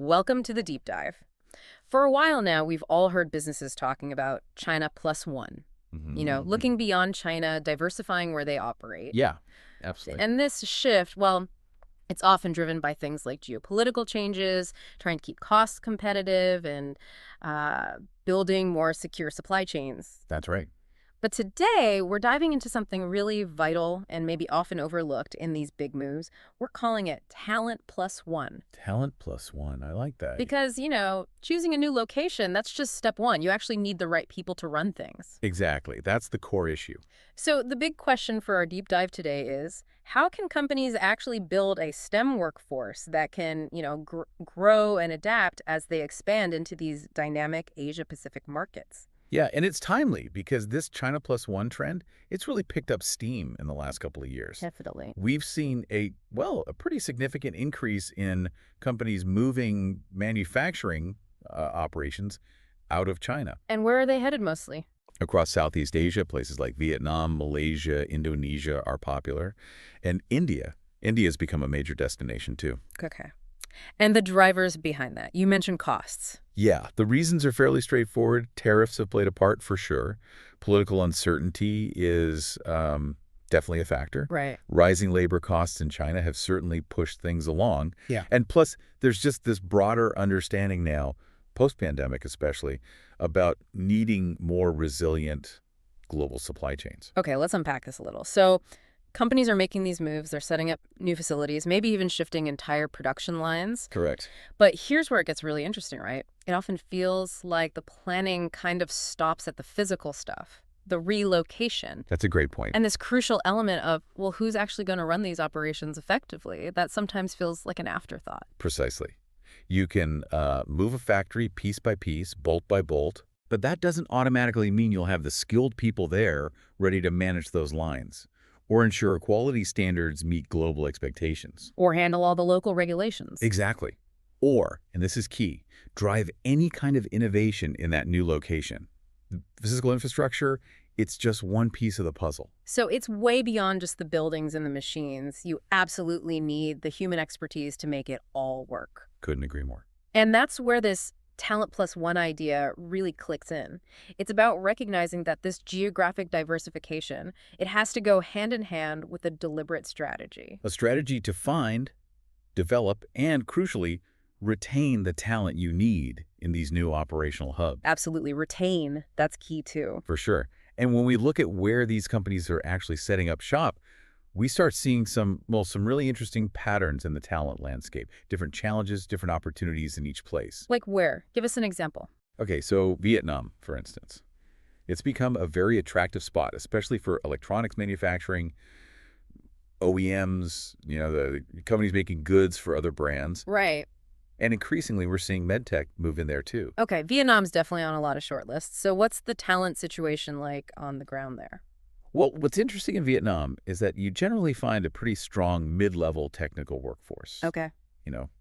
Welcome to the deep dive. For a while now, we've all heard businesses talking about China+1. Hmm. Looking beyond China, diversifying where they operate. Yeah, absolutely. And this shift, well, it's often driven by things like geopolitical changes, trying to keep costs competitive, and uh, building more secure supply chains. That's right. But today, we're diving into something really vital and maybe often overlooked in these big moves. We're calling it Talent+1. Talent+1. I like that. Because, choosing a new location, that's just step one. You actually need the right people to run things. Exactly. That's the core issue. So the big question for our deep dive today is, how can companies actually build a STEM workforce that can, grow and adapt as they expand into these dynamic Asia-Pacific markets? Yeah, and it's timely because this China+1 trend, it's really picked up steam in the last couple of years. Definitely. We've seen a pretty significant increase in companies moving manufacturing operations out of China. And where are they headed mostly? Across Southeast Asia, places like Vietnam, Malaysia, Indonesia are popular. And India. India has become a major destination too. Okay. And the drivers behind that? You mentioned costs. Yeah, the reasons are fairly straightforward. Tariffs have played a part for sure. Political uncertainty is definitely a factor. Right. Rising labor costs in China have certainly pushed things along. Yeah. And plus, there's just this broader understanding now, post-pandemic especially, about needing more resilient global supply chains. Okay, let's unpack this a little. So companies are making these moves. They're setting up new facilities, maybe even shifting entire production lines. Correct. But here's where it gets really interesting, right? It often feels like the planning kind of stops at the physical stuff, the relocation. That's a great point. And this crucial element of, well, who's actually going to run these operations effectively? That sometimes feels like an afterthought. Precisely. You can move a factory piece by piece, bolt by bolt, but that doesn't automatically mean you'll have the skilled people there ready to manage those lines or ensure quality standards meet global expectations. Or handle all the local regulations. Exactly. Or, and this is key, drive any kind of innovation in that new location. The physical infrastructure, it's just one piece of the puzzle. So it's way beyond just the buildings and the machines. You absolutely need the human expertise to make it all work. Couldn't agree more. And that's where this Talent+1 idea really clicks in. It's about recognizing that this geographic diversification, it has to go hand in hand with a deliberate strategy. A strategy to find, develop, and crucially, retain the talent you need in these new operational hubs. Absolutely. Retain. That's key too. For sure. And when we look at where these companies are actually setting up shop, we start seeing some really interesting patterns in the talent landscape. Different challenges, different opportunities in each place. Like where? Give us an example. Okay, so Vietnam, for instance. It's become a very attractive spot, especially for electronics manufacturing, OEMs, the companies making goods for other brands. Right. And increasingly, we're seeing medtech move in there too. Okay, Vietnam's definitely on a lot of short lists. So what's the talent situation like on the ground there? Well, what's interesting in Vietnam is that you generally find a pretty strong mid-level technical workforce. Okay.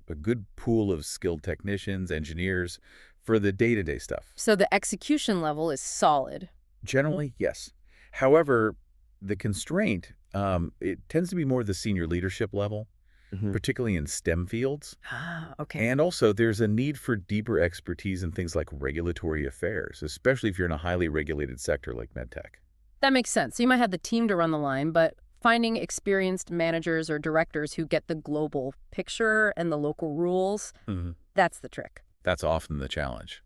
A good pool of skilled technicians, engineers for the day-to-day stuff. So the execution level is solid. Generally, yes. However, the constraint, it tends to be more the senior leadership level, particularly in STEM fields. Ah, okay. And also, there's a need for deeper expertise in things like regulatory affairs, especially if you're in a highly regulated sector like medtech. That makes sense. So you might have the team to run the line, but finding experienced managers or directors who get the global picture and the local rules, that's the trick. That's often the challenge.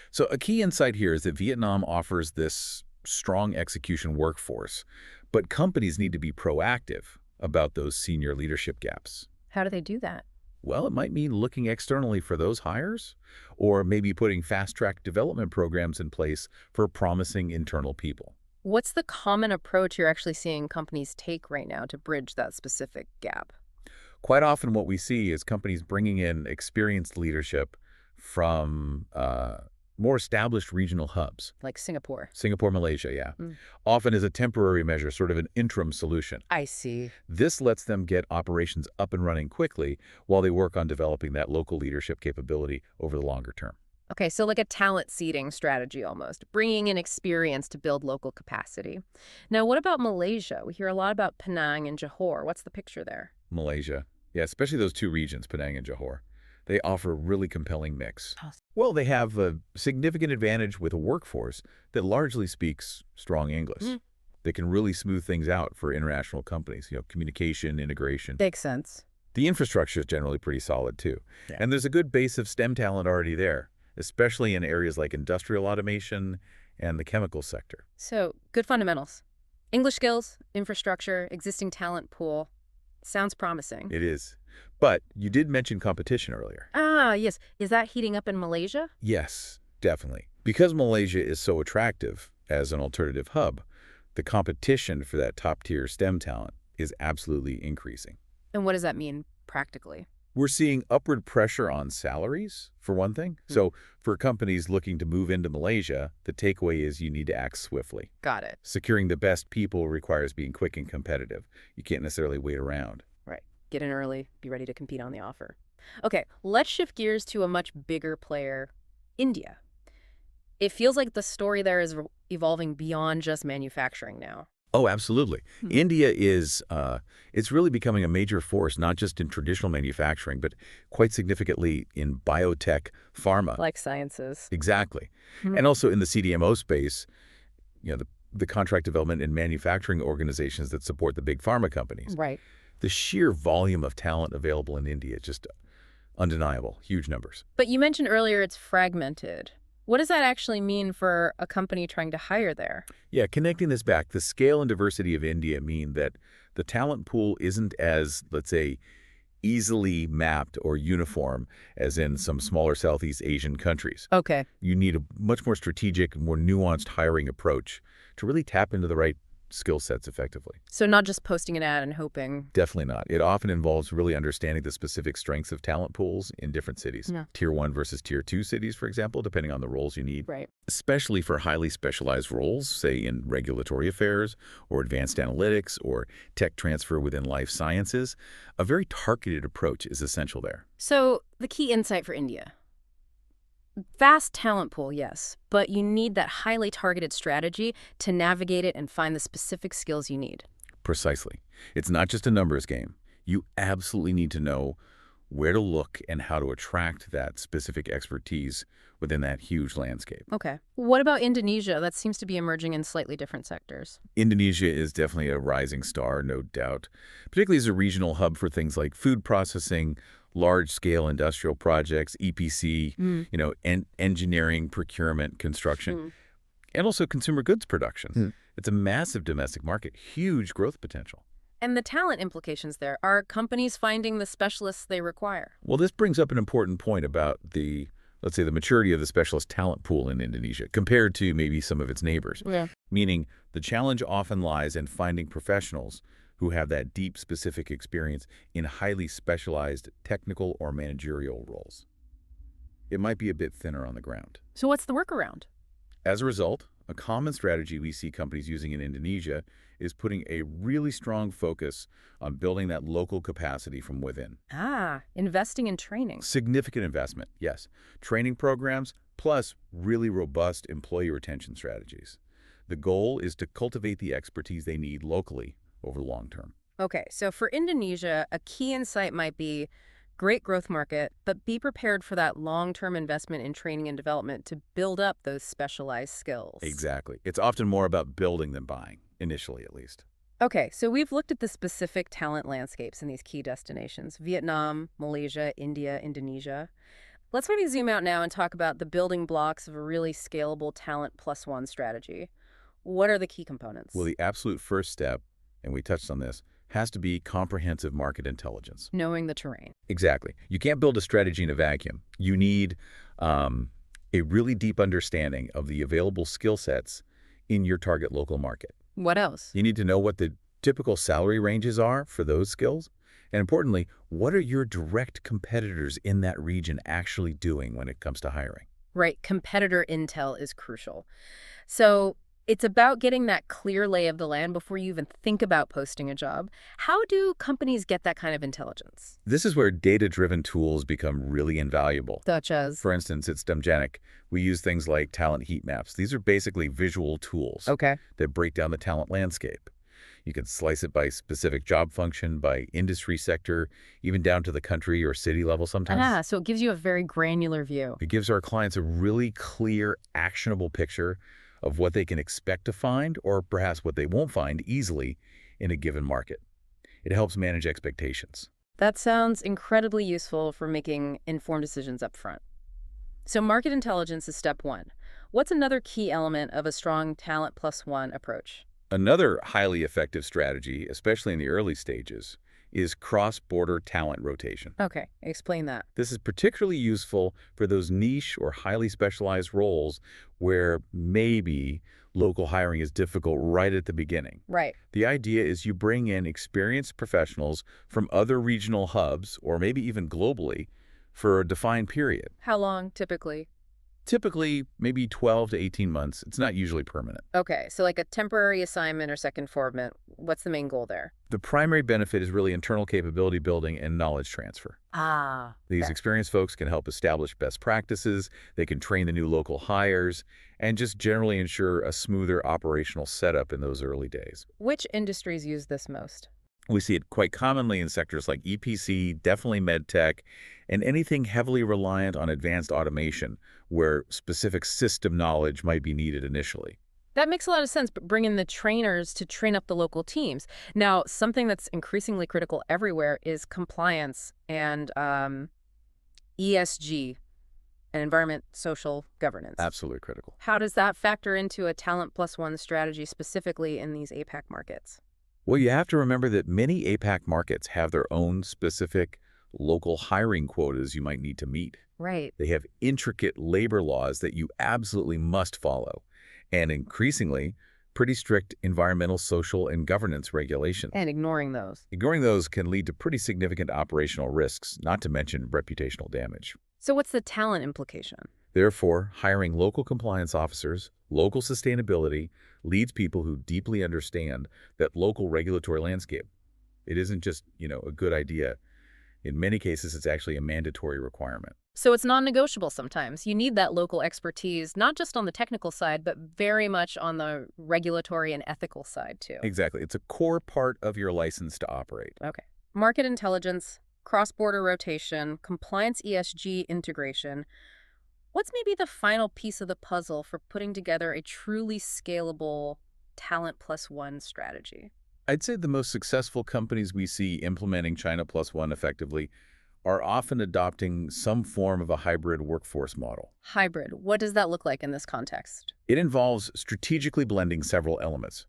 So a key insight here is that Vietnam offers this strong execution workforce, but companies need to be proactive about those senior leadership gaps. How do they do that? Well, it might mean looking externally for those hires, or maybe putting fast-track development programs in place for promising internal people. What's the common approach you're actually seeing companies take right now to bridge that specific gap? Quite often what we see is companies bringing in experienced leadership from more established regional hubs. Like Singapore. Singapore, Malaysia, yeah. Mm. Often as a temporary measure, sort of an interim solution. I see. This lets them get operations up and running quickly while they work on developing that local leadership capability over the longer term. Okay, so like a talent seeding strategy almost, bringing in experience to build local capacity. Now, what about Malaysia? We hear a lot about Penang and Johor. What's the picture there? Malaysia. Yeah, especially those two regions, Penang and Johor. They offer a really compelling mix. Oh. Well, they have a significant advantage with a workforce that largely speaks strong English. Mm, They can really smooth things out for international companies, communication, integration. makes sense. The infrastructure is generally pretty solid, too. Yeah. And there's a good base of STEM talent already there, especially in areas like industrial automation and the chemical sector. So, good fundamentals. English skills, infrastructure, existing talent pool. Sounds promising. It is. But you did mention competition earlier. Ah, yes. Is that heating up in Malaysia? Yes, definitely. Because Malaysia is so attractive as an alternative hub, the competition for that top-tier STEM talent is absolutely increasing. And what does that mean practically? We're seeing upward pressure on salaries, for one thing. So for companies looking to move into Malaysia, the takeaway is you need to act swiftly. Got it. Securing the best people requires being quick and competitive. You can't necessarily wait around. Right. Get in early, be ready to compete on the offer. Okay, let's shift gears to a much bigger player, India. It feels like the story there is evolving beyond just manufacturing now. Oh, absolutely. India is, it's really becoming a major force, not just in traditional manufacturing, but quite significantly in biotech, pharma. Like sciences. Exactly. And also in the CDMO space, the contract development and manufacturing organizations that support the big pharma companies. Right. The sheer volume of talent available in India is just undeniable, huge numbers. But you mentioned earlier it's fragmented. What does that actually mean for a company trying to hire there? Yeah, connecting this back, the scale and diversity of India mean that the talent pool isn't as, let's say, easily mapped or uniform as in some smaller Southeast Asian countries. Okay. You need a much more strategic, more nuanced hiring approach to really tap into the right skill sets effectively. So not just posting an ad and hoping. Definitely not. It often involves really understanding the specific strengths of talent pools in different cities. Yeah. Tier 1 versus Tier 2 cities, for example, depending on the roles you need. Right. Especially for highly specialized roles, say in regulatory affairs or advanced analytics or tech transfer within life sciences, a very targeted approach is essential there. So the key insight for India. Vast talent pool, yes, but you need that highly targeted strategy to navigate it and find the specific skills you need. Precisely. It's not just a numbers game. You absolutely need to know where to look and how to attract that specific expertise within that huge landscape. Okay. What about Indonesia? That seems to be emerging in slightly different sectors. Indonesia is definitely a rising star, no doubt, particularly as a regional hub for things like food processing, large-scale industrial projects, EPC, engineering, procurement, construction, and also consumer goods production. It's a massive domestic market, huge growth potential. And the talent implications there. Are companies finding the specialists they require? Well, this brings up an important point about let's say, the maturity of the specialist talent pool in Indonesia compared to maybe some of its neighbors. Yeah. Meaning the challenge often lies in finding professionals who have that deep, specific experience in highly specialized technical or managerial roles. It might be a bit thinner on the ground. So what's the workaround? As a result, a common strategy we see companies using in Indonesia is putting a really strong focus on building that local capacity from within. Ah, investing in training. Significant investment, yes. Training programs, plus really robust employee retention strategies. The goal is to cultivate the expertise they need locally over the long term. Okay, so for Indonesia, a key insight might be great growth market, but be prepared for that long-term investment in training and development to build up those specialized skills. Exactly. It's often more about building than buying, initially at least. Okay, so we've looked at the specific talent landscapes in these key destinations: Vietnam, Malaysia, India, Indonesia. Let's maybe zoom out now and talk about the building blocks of a really scalable Talent+1 strategy. What are the key components? Well, the absolute first step, and we touched on this, has to be comprehensive market intelligence. Knowing the terrain. Exactly. You can't build a strategy in a vacuum. You need a really deep understanding of the available skill sets in your target local market. What else? You need to know what the typical salary ranges are for those skills. And importantly, what are your direct competitors in that region actually doing when it comes to hiring? Right, competitor intel is crucial. So it's about getting that clear lay of the land before you even think about posting a job. How do companies get that kind of intelligence? This is where data-driven tools become really invaluable. Such as? For instance, at Stemgenic, we use things like talent heat maps. These are basically visual tools Okay. that break down the talent landscape. You can slice it by specific job function, by industry sector, even down to the country or city level sometimes. Ah, so it gives you a very granular view. It gives our clients a really clear, actionable picture of what they can expect to find or perhaps what they won't find easily in a given market. It helps manage expectations. That sounds incredibly useful for making informed decisions up front. So market intelligence is step one. What's another key element of a strong talent+1 approach? Another highly effective strategy, especially in the early stages, is cross-border talent rotation. Okay, explain that. This is particularly useful for those niche or highly specialized roles where maybe local hiring is difficult right at the beginning. Right. The idea is you bring in experienced professionals from other regional hubs or maybe even globally for a defined period. How long, typically? Typically, maybe 12 to 18 months. It's not usually permanent. Okay, so like a temporary assignment or second secondment, what's the main goal there? The primary benefit is really internal capability building and knowledge transfer. Ah, These okay. experienced folks can help establish best practices, they can train the new local hires, and just generally ensure a smoother operational setup in those early days. Which industries use this most? We see it quite commonly in sectors like EPC, definitely med tech, and anything heavily reliant on advanced automation where specific system knowledge might be needed initially. That makes a lot of sense, but bring in the trainers to train up the local teams. Now, something that's increasingly critical everywhere is compliance and ESG, and environment, social governance. Absolutely critical. How does that factor into a talent+1 strategy specifically in these APAC markets? Well, you have to remember that many APAC markets have their own specific local hiring quotas you might need to meet. Right. They have intricate labor laws that you absolutely must follow, and increasingly, pretty strict environmental, social, and governance regulations. And ignoring those. Ignoring those can lead to pretty significant operational risks, not to mention reputational damage. So what's the talent implication? Therefore, hiring local compliance officers, local sustainability, leads people who deeply understand that local regulatory landscape. It isn't just, a good idea. In many cases, it's actually a mandatory requirement. So it's non-negotiable sometimes. You need that local expertise, not just on the technical side, but very much on the regulatory and ethical side, too. Exactly. It's a core part of your license to operate. Okay. Market intelligence, cross-border rotation, compliance ESG integration. What's maybe the final piece of the puzzle for putting together a truly scalable talent+1 strategy? I'd say the most successful companies we see implementing China+1 effectively are often adopting some form of a hybrid workforce model. Hybrid. What does that look like in this context? It involves strategically blending several elements.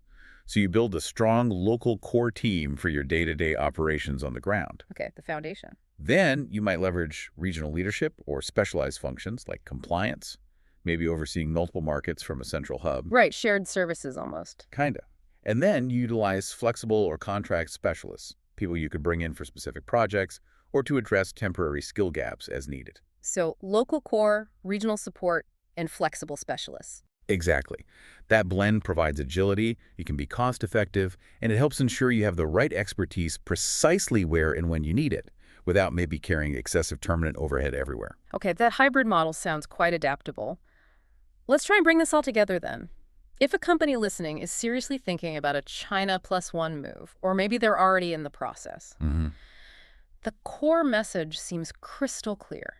So you build a strong local core team for your day-to-day operations on the ground. Okay, the foundation. Then you might leverage regional leadership or specialized functions like compliance, maybe overseeing multiple markets from a central hub. Right, shared services almost. Kinda. And then you utilize flexible or contract specialists, people you could bring in for specific projects or to address temporary skill gaps as needed. So local core, regional support, and flexible specialists. Exactly. That blend provides agility, it can be cost-effective, and it helps ensure you have the right expertise precisely where and when you need it, without maybe carrying excessive permanent overhead everywhere. Okay, that hybrid model sounds quite adaptable. Let's try and bring this all together then. If a company listening is seriously thinking about a China+1 move, or maybe they're already in the process, the core message seems crystal clear.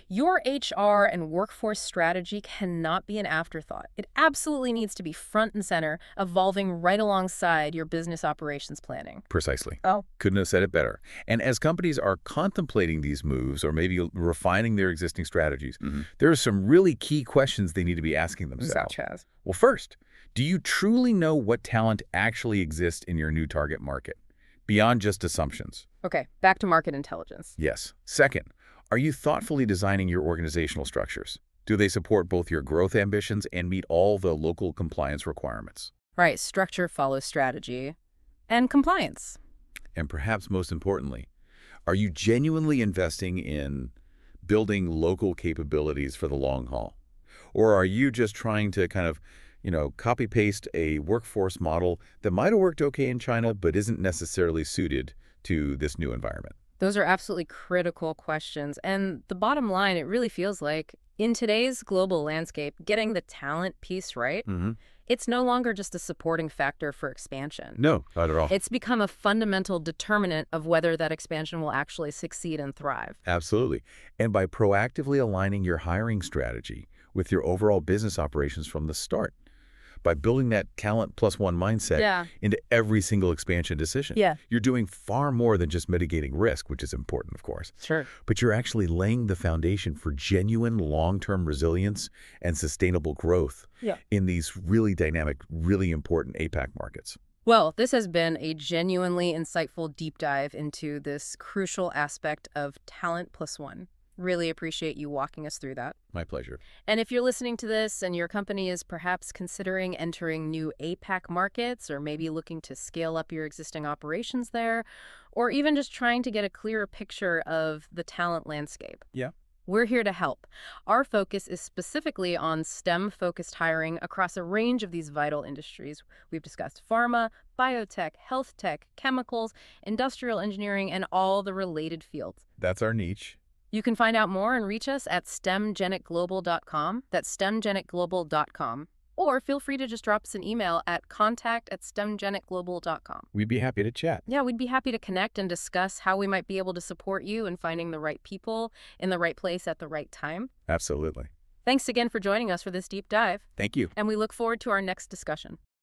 Your HR and workforce strategy cannot be an afterthought. It absolutely needs to be front and center, evolving right alongside your business operations planning. Precisely. Oh. Couldn't have said it better. And as companies are contemplating these moves or maybe refining their existing strategies, there are some really key questions they need to be asking themselves. Such as? Well, first, do you truly know what talent actually exists in your new target market, beyond just assumptions? Okay, back to market intelligence. Yes. Second, are you thoughtfully designing your organizational structures? Do they support both your growth ambitions and meet all the local compliance requirements? Right, structure follows strategy. And compliance. And perhaps most importantly, are you genuinely investing in building local capabilities for the long haul? Or are you just trying to kind of, copy-paste a workforce model that might have worked okay in China but isn't necessarily suited to this new environment? Those are absolutely critical questions. And the bottom line, it really feels like in today's global landscape, getting the talent piece right, It's no longer just a supporting factor for expansion. No, not at all. It's become a fundamental determinant of whether that expansion will actually succeed and thrive. Absolutely. And by proactively aligning your hiring strategy with your overall business operations from the start, by building that Talent+1 mindset Yeah. into every single expansion decision, Yeah. you're doing far more than just mitigating risk, which is important, of course. Sure. But you're actually laying the foundation for genuine long-term resilience and sustainable growth Yeah. in these really dynamic, really important APAC markets. Well, this has been a genuinely insightful deep dive into this crucial aspect of Talent+1. Really appreciate you walking us through that. My pleasure. And if you're listening to this and your company is perhaps considering entering new APAC markets or maybe looking to scale up your existing operations there, or even just trying to get a clearer picture of the talent landscape, Yeah. we're here to help. Our focus is specifically on STEM-focused hiring across a range of these vital industries. We've discussed pharma, biotech, health tech, chemicals, industrial engineering, and all the related fields. That's our niche. You can find out more and reach us at stemgenicglobal.com. That's stemgenicglobal.com. Or feel free to just drop us an email at contact@stemgenicglobal.com. We'd be happy to chat. Yeah, we'd be happy to connect and discuss how we might be able to support you in finding the right people in the right place at the right time. Absolutely. Thanks again for joining us for this deep dive, Thank you. and we look forward to our next discussion.